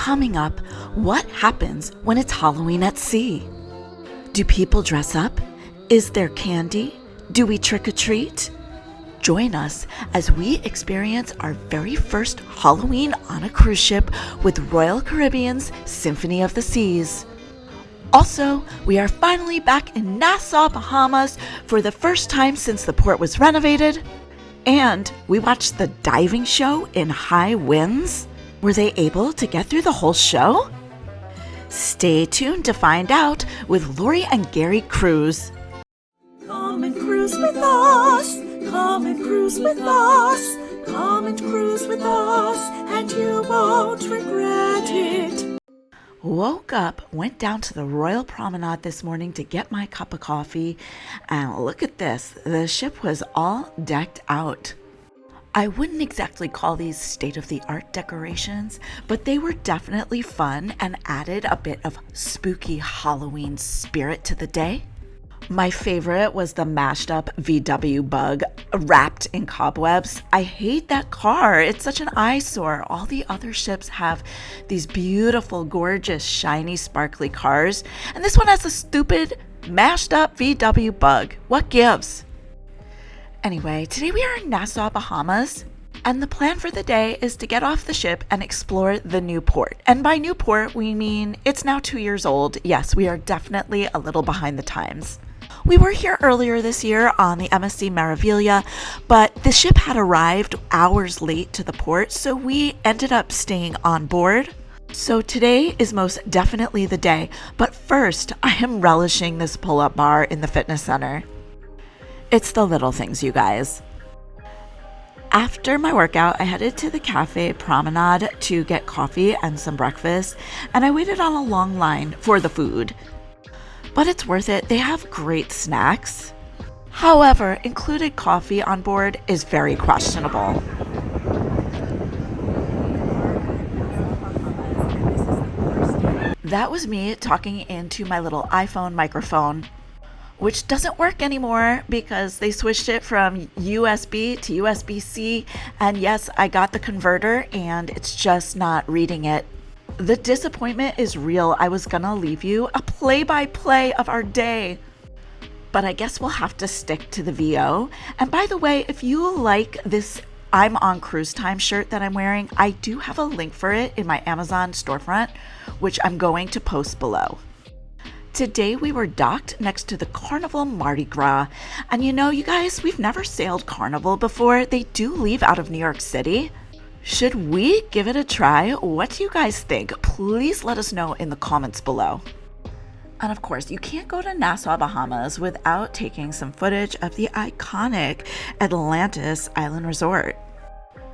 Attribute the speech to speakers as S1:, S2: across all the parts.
S1: Coming up, what happens when it's Halloween at sea? Do people dress up? Is there candy? Do we trick or treat? Join us as we experience our very first Halloween on a cruise ship with Royal Caribbean's Symphony of the Seas. Also, we are finally back in Nassau, Bahamas for the first time since the port was renovated. And we watched the diving show in high winds. Were they able to get through the whole show? Stay tuned to find out with Laurie and Gary Cruise.
S2: Come and cruise with us, come and cruise with us, come and cruise with us, and you won't regret it.
S1: Woke up, went down to the Royal Promenade this morning to get my cup of coffee, and look at this, the ship was all decked out. I wouldn't exactly call these state-of-the-art decorations, but they were definitely fun and added a bit of spooky Halloween spirit to the day. My favorite was the mashed up VW bug wrapped in cobwebs. I hate that car. It's such an eyesore. All the other ships have these beautiful, gorgeous, shiny, sparkly cars, and this one has a stupid mashed up VW bug. What gives? Anyway, today we are in Nassau, Bahamas, and the plan for the day is to get off the ship and explore the new port. And by new port, we mean it's now 2 years old. Yes, we are definitely a little behind the times. We were here earlier this year on the MSC Meraviglia, but the ship had arrived hours late to the port, so we ended up staying on board. So today is most definitely the day, but first I am relishing this pull-up bar in the fitness center. It's the little things, you guys. After my workout, I headed to the cafe Promenade to get coffee and some breakfast, and I waited on a long line for the food. But it's worth it. They have great snacks. However, included coffee on board is very questionable. That was me talking into my little iPhone microphone, which doesn't work anymore because they switched it from USB to USB-C. And yes, I got the converter and it's just not reading it. The disappointment is real. I was gonna leave you a play-by-play of our day, but I guess we'll have to stick to the VO. And by the way, if you like this I'm on cruise time shirt that I'm wearing, I do have a link for it in my Amazon storefront, which I'm going to post below. Today we were docked next to the Carnival Mardi Gras. And you know, you guys, we've never sailed Carnival before. They do leave out of New York City. Should we give it a try? What do you guys think? Please let us know in the comments below. And of course, you can't go to Nassau, Bahamas without taking some footage of the iconic Atlantis Island Resort.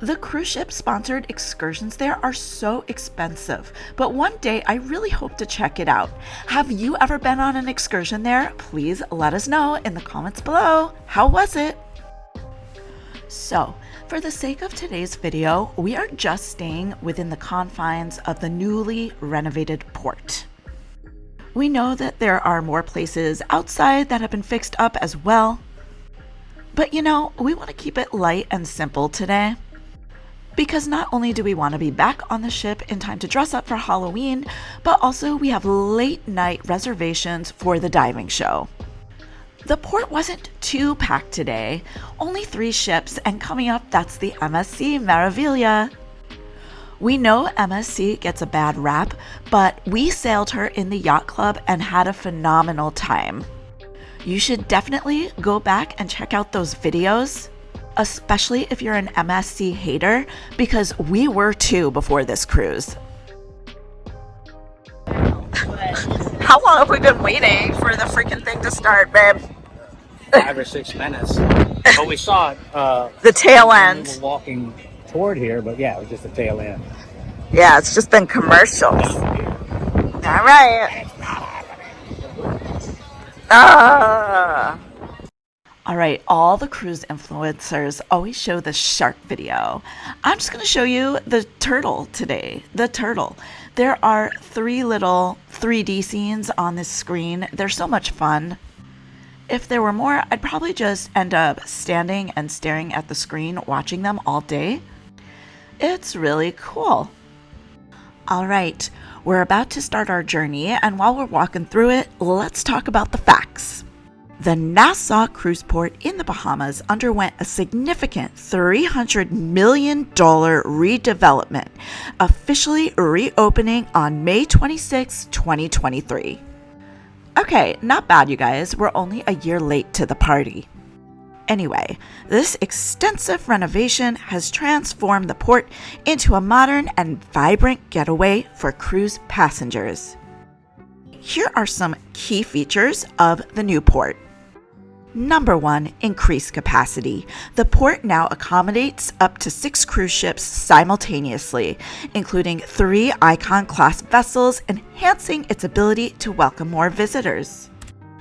S1: The cruise ship sponsored excursions there are so expensive, but one day I really hope to check it out. Have you ever been on an excursion there? Please let us know in the comments below. How was it? So, for the sake of today's video, we are just staying within the confines of the newly renovated port. We know that there are more places outside that have been fixed up as well, but you know, we want to keep it light and simple today. Because not only do we want to be back on the ship in time to dress up for Halloween, but also we have late night reservations for the diving show. The port wasn't too packed today, only 3 ships, and coming up, that's the MSC Meraviglia. We know MSC gets a bad rap, but we sailed her in the yacht club and had a phenomenal time. You should definitely go back and check out those videos, especially if you're an MSC hater, because we were too before this cruise. How long have we been waiting for the freaking thing to start, babe?
S3: 5 or 6 minutes. But we saw it.
S1: The tail end.
S3: We were walking toward here, but yeah, it was just the tail end.
S1: Yeah, it's just been commercials. All right. All right, all the cruise influencers always show the shark video. I'm just going to show you the turtle today. The turtle. There are 3 little 3D scenes on this screen. They're so much fun. If there were more, I'd probably just end up standing and staring at the screen, watching them all day. It's really cool. All right, we're about to start our journey, and while we're walking through it, let's talk about the facts. The Nassau Cruise Port in the Bahamas underwent a significant $300 million redevelopment, officially reopening on May 26, 2023. Okay, not bad, you guys. We're only a year late to the party. Anyway, this extensive renovation has transformed the port into a modern and vibrant getaway for cruise passengers. Here are some key features of the new port. Number 1, increased capacity. The port now accommodates up to 6 cruise ships simultaneously, including 3 Icon-class vessels, enhancing its ability to welcome more visitors.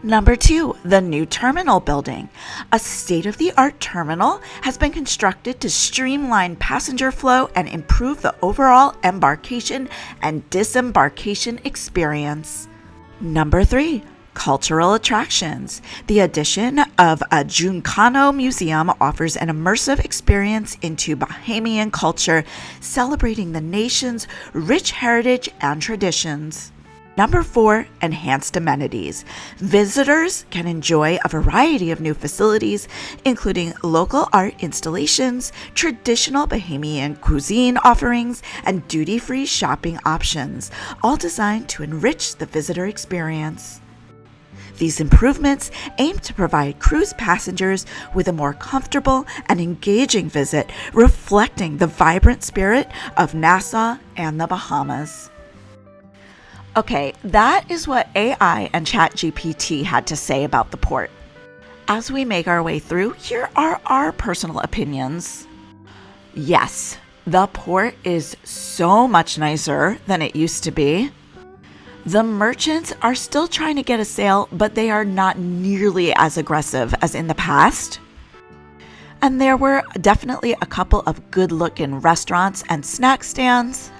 S1: Number 2, the new terminal building. A state-of-the-art terminal has been constructed to streamline passenger flow and improve the overall embarkation and disembarkation experience. Number 3, cultural attractions. The addition of a Juncano Museum offers an immersive experience into Bahamian culture, celebrating the nation's rich heritage and traditions. Number 4, enhanced amenities. Visitors can enjoy a variety of new facilities, including local art installations, traditional Bahamian cuisine offerings, and duty-free shopping options, all designed to enrich the visitor experience. These improvements aim to provide cruise passengers with a more comfortable and engaging visit, reflecting the vibrant spirit of Nassau and the Bahamas. Okay, that is what AI and ChatGPT had to say about the port. As we make our way through, here are our personal opinions. Yes, the port is so much nicer than it used to be. The merchants are still trying to get a sale, but they are not nearly as aggressive as in the past. And there were definitely a couple of good-looking restaurants and snack stands.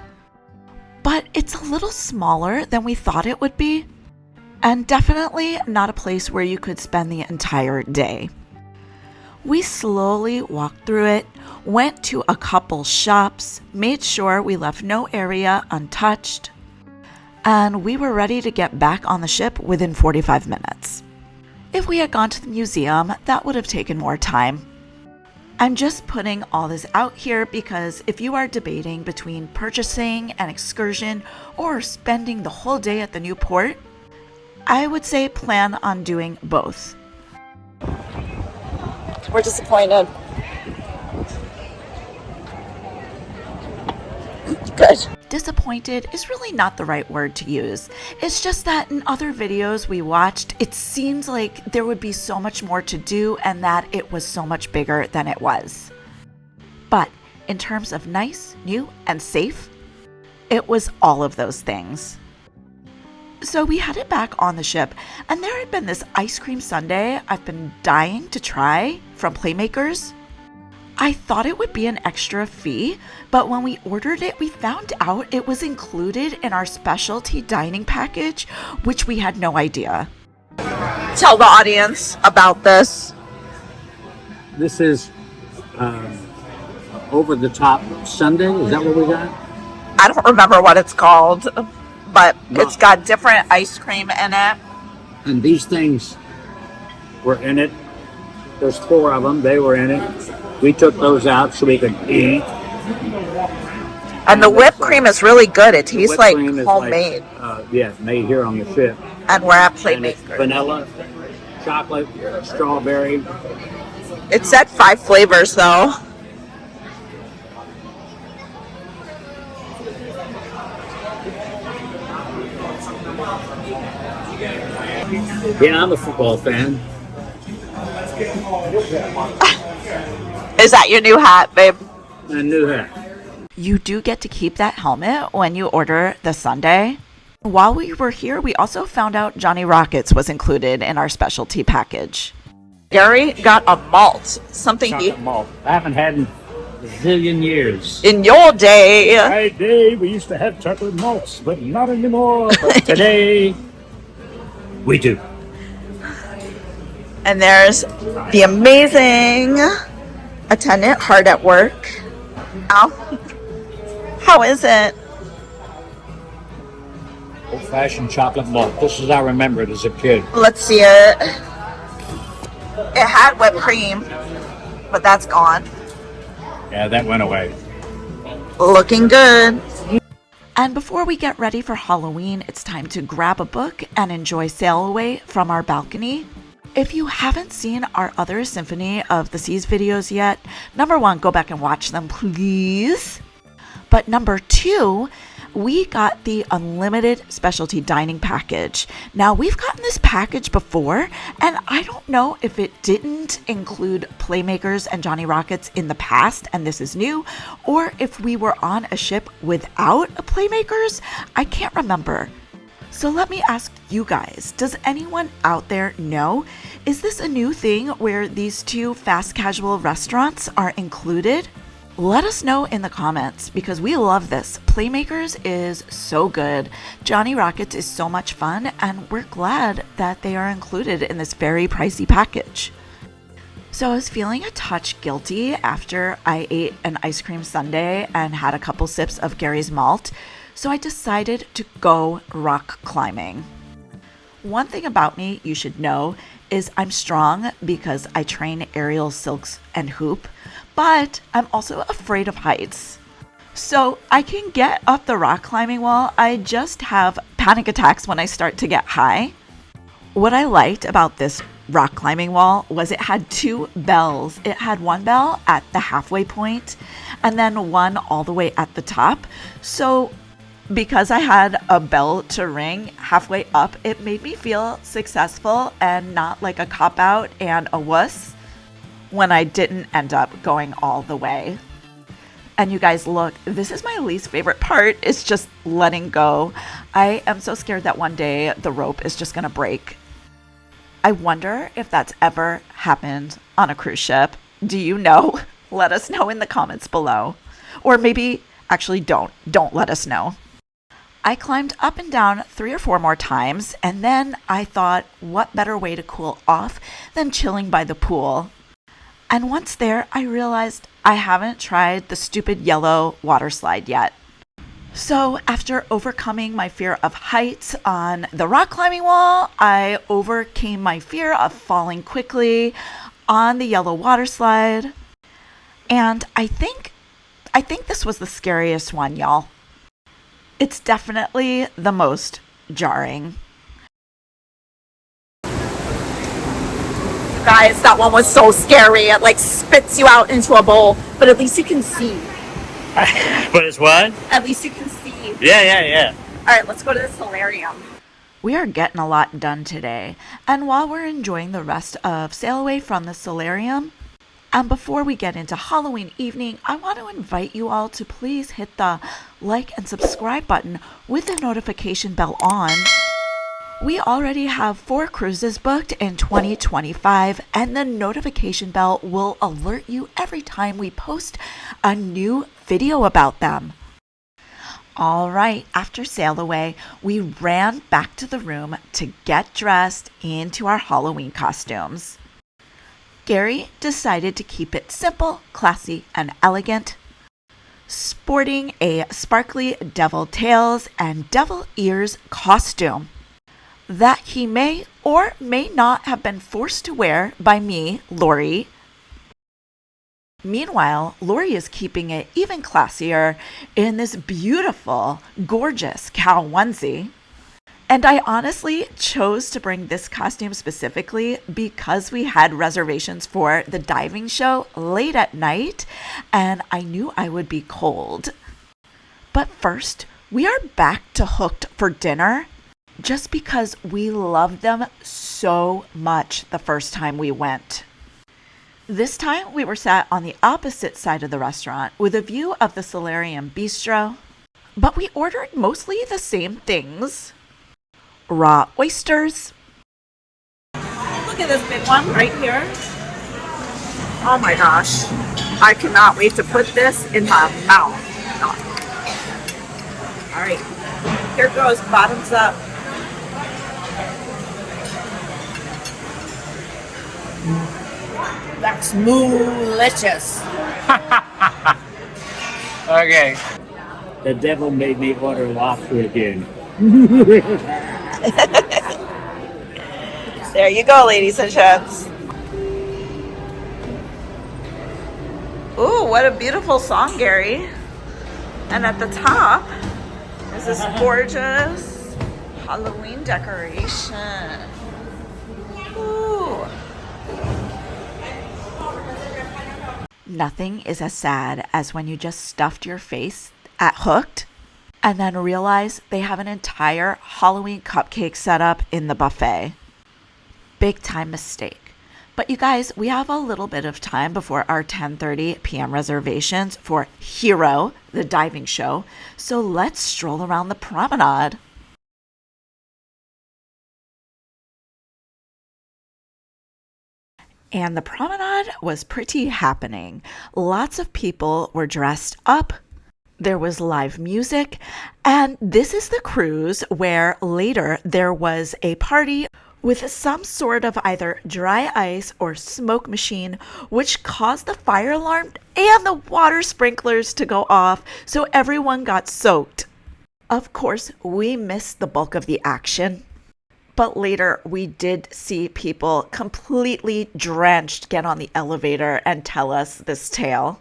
S1: But it's a little smaller than we thought it would be, and definitely not a place where you could spend the entire day. We slowly walked through it, went to a couple shops, made sure we left no area untouched, and we were ready to get back on the ship within 45 minutes. If we had gone to the museum, that would have taken more time. I'm just putting all this out here because if you are debating between purchasing an excursion or spending the whole day at the new port, I would say plan on doing both.
S4: We're disappointed. Good.
S1: Disappointed is really not the right word to use. It's just that in other videos we watched, it seems like there would be so much more to do and that it was so much bigger than it was. But in terms of nice, new, and safe, it was all of those things. So we headed back on the ship, and there had been this ice cream sundae I've been dying to try from Playmakers. I thought it would be an extra fee, but when we ordered it, we found out it was included in our specialty dining package, which we had no idea.
S4: Tell the audience about this.
S3: This is over the top Sunday. Is that what we got?
S4: I don't remember what it's called, but
S3: No.
S4: it's got different ice cream in it.
S3: And these things were in it. There's 4 of them. They were in it. We took those out so we could eat.
S4: And the whipped cream is really good. It tastes
S3: Whipped
S4: like
S3: cream is
S4: homemade.
S3: made here on the ship.
S4: And we're at
S3: And it's
S4: Playmakers.
S3: vanilla, chocolate, strawberry.
S4: It said 5 flavors though.
S3: Yeah, I'm a football fan.
S4: Is that your new hat, babe?
S3: I knew that.
S1: You do get to keep that helmet when you order the sundae. While we were here, we also found out Johnny Rockets was included in our specialty package.
S4: Gary got a malt. Something
S3: Chocolate malt. I haven't had in a zillion years.
S4: in your day.
S3: My day, we used to have chocolate malts, but not anymore. But today, we do.
S4: And there's the amazing attendant hard at work. Ow. How is it?
S3: Old-fashioned chocolate malt. This is how I remember it as a kid.
S4: Let's see it. It had whipped cream, but that's gone.
S3: Yeah, that went away.
S4: Looking good.
S1: And before we get ready for Halloween, it's time to grab a book and enjoy Sail Away from our balcony. If you haven't seen our other Symphony of the Seas videos yet, number one, go back and watch them, please. But number two, we got the unlimited specialty dining package. Now, we've gotten this package before, and I don't know if it didn't include Playmakers and Johnny Rockets in the past, and this is new, or if we were on a ship without a Playmakers. I can't remember. So let me ask you guys, does anyone out there know? Is this a new thing where these two fast casual restaurants are included? Let us know in the comments because we love this. Playmakers is so good. Johnny Rockets is so much fun, and we're glad that they are included in this very pricey package. So I was feeling a touch guilty after I ate an ice cream sundae and had a couple sips of Gary's malt, so I decided to go rock climbing. One thing about me you should know is I'm strong because I train aerial silks and hoop, but I'm also afraid of heights. So I can get up the rock climbing wall, I just have panic attacks when I start to get high. What I liked about this rock climbing wall was it had two bells. It had one bell at the halfway point and then one all the way at the top. So because I had a bell to ring halfway up, it made me feel successful and not like a cop-out and a wuss when I didn't end up going all the way. And you guys, look, this is my least favorite part. It's just letting go. I am so scared that one day the rope is just gonna break. I wonder if that's ever happened on a cruise ship. Do you know? Let us know in the comments below. Or maybe, actually don't let us know. I climbed up and down 3 or 4 more times, and then I thought, what better way to cool off than chilling by the pool? And once there, I realized I haven't tried the stupid yellow water slide yet. So after overcoming my fear of heights on the rock climbing wall, I overcame my fear of falling quickly on the yellow water slide. And I think this was the scariest one, y'all. It's definitely the most jarring.
S4: Guys, that one was so scary. It like spits you out into a bowl, but at least you can see.
S3: But it's what?
S4: At least you can see.
S3: Yeah.
S4: All right, let's go to the solarium.
S1: We are getting a lot done today, and while we're enjoying the rest of Sail Away from the solarium, and before we get into Halloween evening, I want to invite you all to please hit the like and subscribe button with the notification bell on. We already have 4 cruises booked in 2025, and the notification bell will alert you every time we post a new video about them. All right, after Sail Away, we ran back to the room to get dressed into our Halloween costumes. Gary decided to keep it simple, classy, and elegant, sporting a sparkly devil tails and devil ears costume that he may or may not have been forced to wear by me, Laurie. Meanwhile, Laurie is keeping it even classier in this beautiful, gorgeous cow onesie. And I honestly chose to bring this costume specifically because we had reservations for the diving show late at night, and I knew I would be cold. But first, we are back to Hooked for dinner just because we loved them so much the first time we went. This time, we were sat on the opposite side of the restaurant with a view of the Solarium Bistro, but we ordered mostly the same things. Raw oysters.
S4: Look at this big one right here. Oh my gosh. I cannot wait to put this in my mouth. All right, here goes, bottoms up. That's delicious.
S3: Okay. The devil made me order lobster again.
S4: There you go, ladies and gents. Ooh, what a beautiful song, Gary. And at the top is this gorgeous Halloween decoration. Ooh.
S1: Nothing is as sad as when you just stuffed your face at Hooked and then realize they have an entire Halloween cupcake set up in the buffet. Big time mistake. But you guys, we have a little bit of time before our 10:30 p.m. reservations for Hiro, the diving show, so let's stroll around the promenade. And the promenade was pretty happening. Lots of people were dressed up. There was live music. And this is the cruise where later there was a party with some sort of either dry ice or smoke machine, which caused the fire alarm and the water sprinklers to go off, so everyone got soaked. Of course, we missed the bulk of the action. But later, we did see people completely drenched get on the elevator and tell us this tale.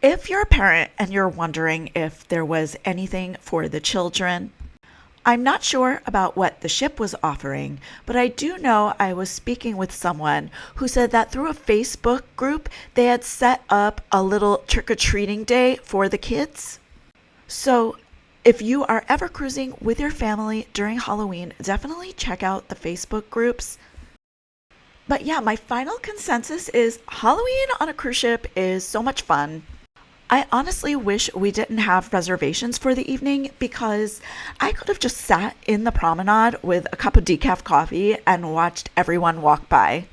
S1: If you're a parent and you're wondering if there was anything for the children, I'm not sure about what the ship was offering, but I do know I was speaking with someone who said that through a Facebook group, they had set up a little trick-or-treating day for the kids. So if you are ever cruising with your family during Halloween, definitely check out the Facebook groups. But yeah, my final consensus is Halloween on a cruise ship is so much fun. I honestly wish we didn't have reservations for the evening because I could have just sat in the promenade with a cup of decaf coffee and watched everyone walk by.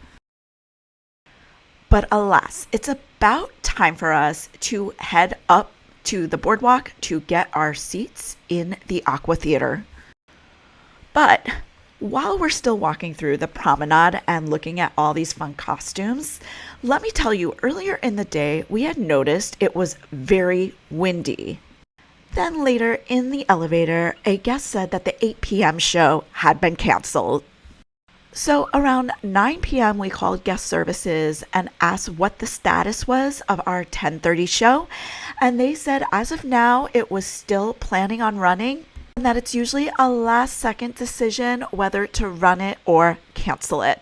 S1: But alas, it's about time for us to head up to the boardwalk to get our seats in the Aqua Theater. But while we're still walking through the promenade and looking at all these fun costumes, let me tell you, earlier in the day, we had noticed it was very windy. Then later in the elevator, a guest said that the 8 p.m. show had been canceled. So around 9 p.m. we called guest services and asked what the status was of our 10:30 show, and they said as of now it was still planning on running and that it's usually a last second decision whether to run it or cancel it.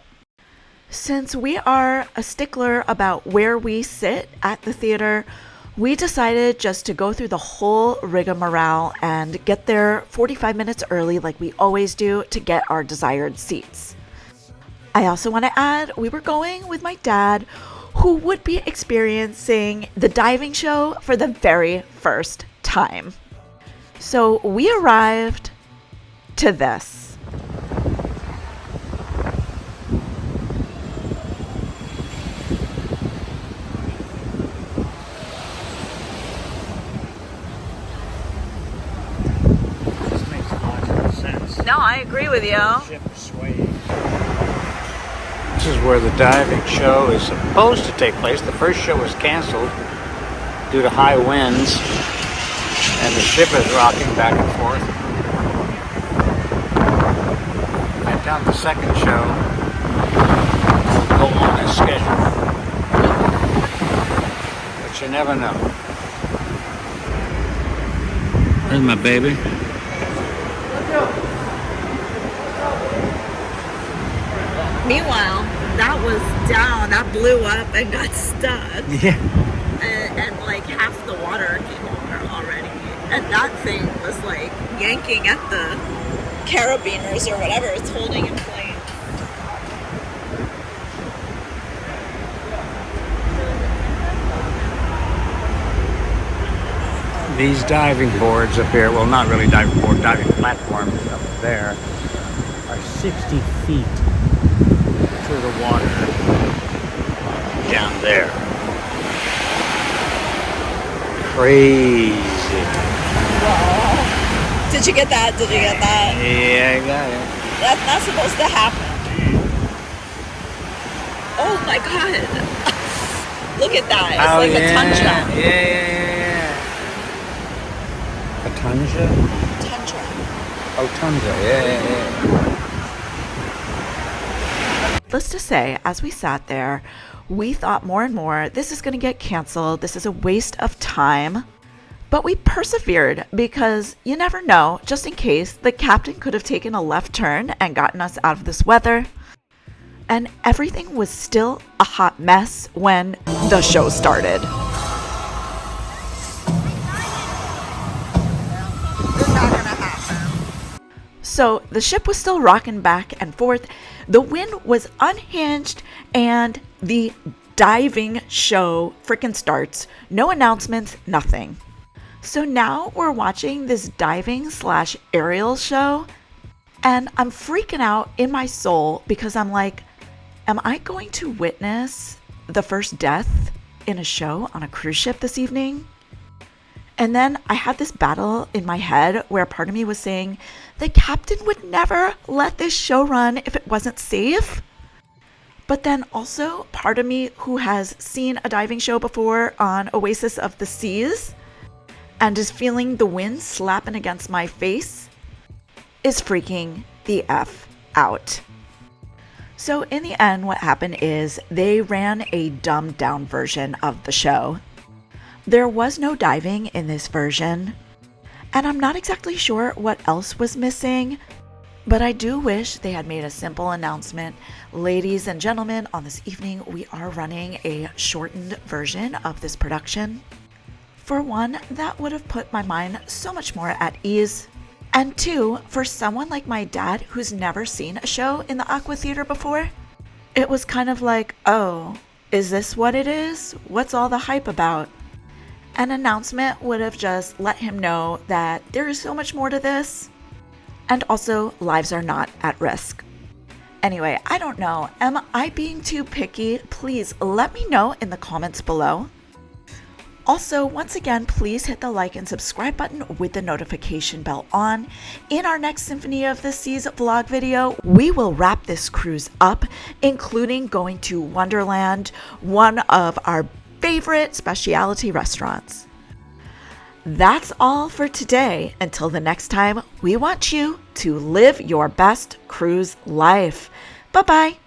S1: Since we are a stickler about where we sit at the theater, we decided just to go through the whole rigmarole and get there 45 minutes early like we always do to get our desired seats. I also want to add, we were going with my dad, who would be experiencing the diving show for the very first time. So we arrived to this.
S3: This makes logical sense.
S4: No, I agree with you.
S3: Ship swaying. This is where the diving show is supposed to take place. The first show was canceled due to high winds, and the ship is rocking back and forth. I doubt the second show will go on as scheduled, but you never know. There's my baby.
S4: Meanwhile, that was down, that blew up and got stuck.
S3: Yeah.
S4: And like half the water came over already. And that thing was like yanking at the carabiners or whatever it's holding in place.
S3: These diving boards up here, well, not really diving board, diving platforms up there, are 60 feet to the water down there. Crazy.
S4: Did you get that? Did you get that?
S3: Yeah, I got it.
S4: That's not supposed to happen. Oh my god. Look at that. It's like a tundra.
S3: Yeah. A tundra?
S4: Tundra.
S3: Oh, Tundra. Yeah.
S1: Let's just say, as we sat there, we thought more and more, this is going to get canceled. This is a waste of time. But we persevered because you never know, just in case, the captain could have taken a left turn and gotten us out of this weather. And everything was still a hot mess when the show started. So the ship was still rocking back and forth. The wind was unhinged and the diving show freaking starts. No announcements, nothing. So now we're watching this diving / aerial show and I'm freaking out in my soul because I'm like, am I going to witness the first death in a show on a cruise ship this evening? And then I had this battle in my head where part of me was saying, the captain would never let this show run if it wasn't safe. But then also part of me who has seen a diving show before on Oasis of the Seas and is feeling the wind slapping against my face is freaking the F out. So in the end, what happened is they ran a dumbed down version of the show. There was no diving in this version, and I'm not exactly sure what else was missing, but I do wish they had made a simple announcement. Ladies and gentlemen, on this evening, we are running a shortened version of this production. For one, that would have put my mind so much more at ease. And two, for someone like my dad who's never seen a show in the Aqua Theater before, it was kind of like, oh, is this what it is? What's all the hype about? An announcement would have just let him know that there is so much more to this. And also, lives are not at risk. Anyway, I don't know. Am I being too picky? Please let me know in the comments below. Also, once again, please hit the like and subscribe button with the notification bell on. In our next Symphony of the Seas vlog video, we will wrap this cruise up, including going to Wonderland, one of our favorite specialty restaurants. That's all for today. Until the next time, we want you to live your best cruise life. Bye-bye.